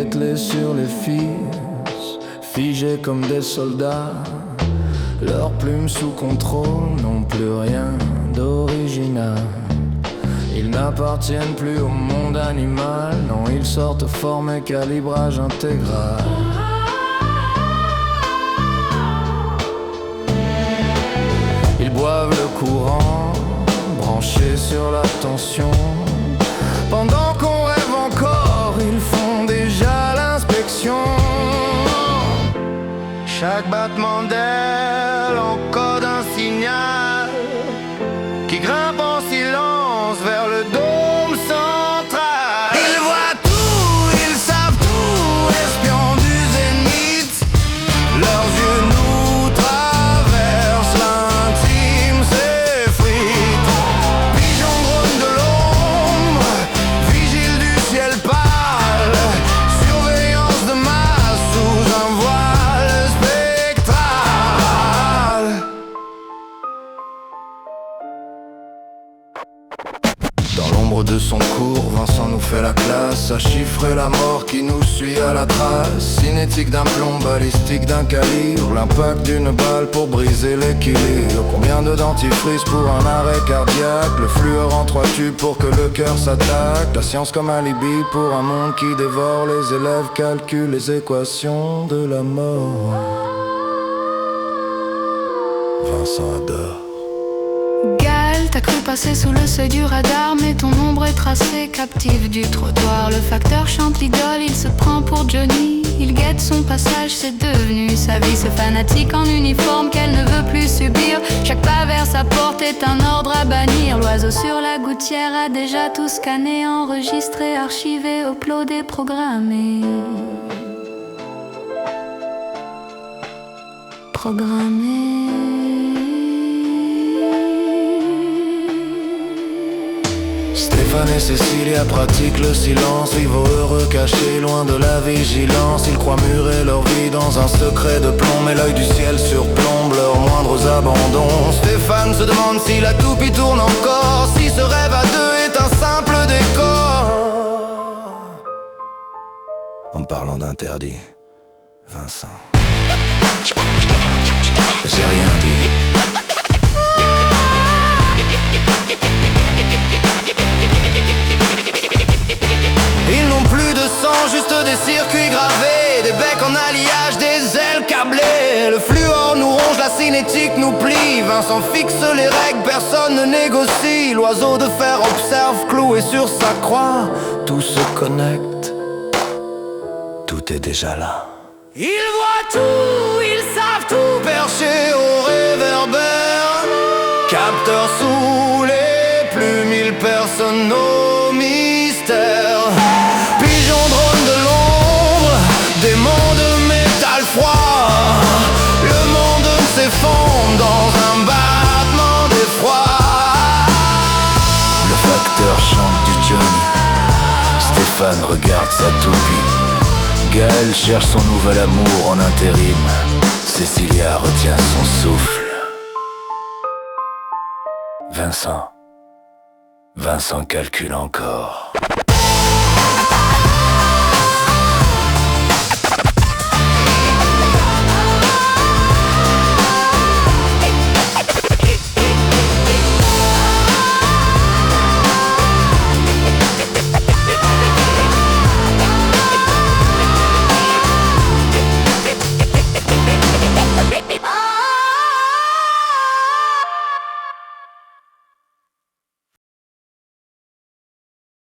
étalés sur les fils, figés comme des soldats. Leurs plumes sous contrôle n'ont plus rien d'original. Ils n'appartiennent plus au monde animal. Non, ils sortent formés calibrage intégral. Ils boivent le courant, branchés sur la tension. Pendant qu'on rêve encore, ils font déjà l'inspection. Chaque battement d'aile encode un signal qui grimpe en silence vers le dôme central. Ils voient tout, ils savent tout, espions du zénith. Leurs yeux nous traversent, l'intime s'effrite. Pigeons drone de l'ombre, vigile du ciel pâle, surveillance de masse sous un voile spectral. Dans l'ombre de son cours, Vincent nous fait la classe, à chiffrer la mort qui nous suit à la trace. Cinétique d'un plomb, balistique d'un calibre, l'impact d'une balle pour briser l'équilibre. Combien de dentifrice pour un arrêt cardiaque, le fluor en 3 tubes pour que le cœur s'attaque. La science comme alibi pour un monde qui dévore. Les élèves calculent les équations de la mort. Vincent adore. Gal, t'as cru passer sous le seuil du radar, mais ton ombre est tracée, captive du trottoir. Le facteur chante l'idole, il se prend pour Johnny. Il guette son passage, c'est devenu sa vie. Ce fanatique en uniforme qu'elle ne veut plus subir. Chaque pas vers sa porte est un ordre à bannir. L'oiseau sur la gouttière a déjà tout scanné, enregistré, archivé, uploadé, programmé. Stéphane et Cécilia pratiquent le silence, vivent heureux cachés loin de la vigilance. Ils croient murer leur vie dans un secret de plomb, mais l'œil du ciel surplombe leurs moindres abandons. Stéphane se demande si la toupie tourne encore, si ce rêve à deux est un simple décor. En parlant d'interdit, Vincent, j'ai rien dit. Ils n'ont plus de sang, juste des circuits gravés, des becs en alliage, des ailes câblées. Le fluor nous ronge, la cinétique nous plie. Vincent fixe les règles, personne ne négocie. L'oiseau de fer observe, cloué sur sa croix. Tout se connecte, tout est déjà là. Ils voient tout, ils savent tout, perchés au réverbère. Capteurs sous les plumes, ils personne au mystère. Pigeons drone de l'ombre, démons de métal froid. Le monde s'effondre dans un battement d'effroi. Le facteur chante du Johnny, Stéphane regarde sa toupie. Gaël cherche son nouvel amour en intérim. Cécilia retient son souffle. Vincent calcule encore.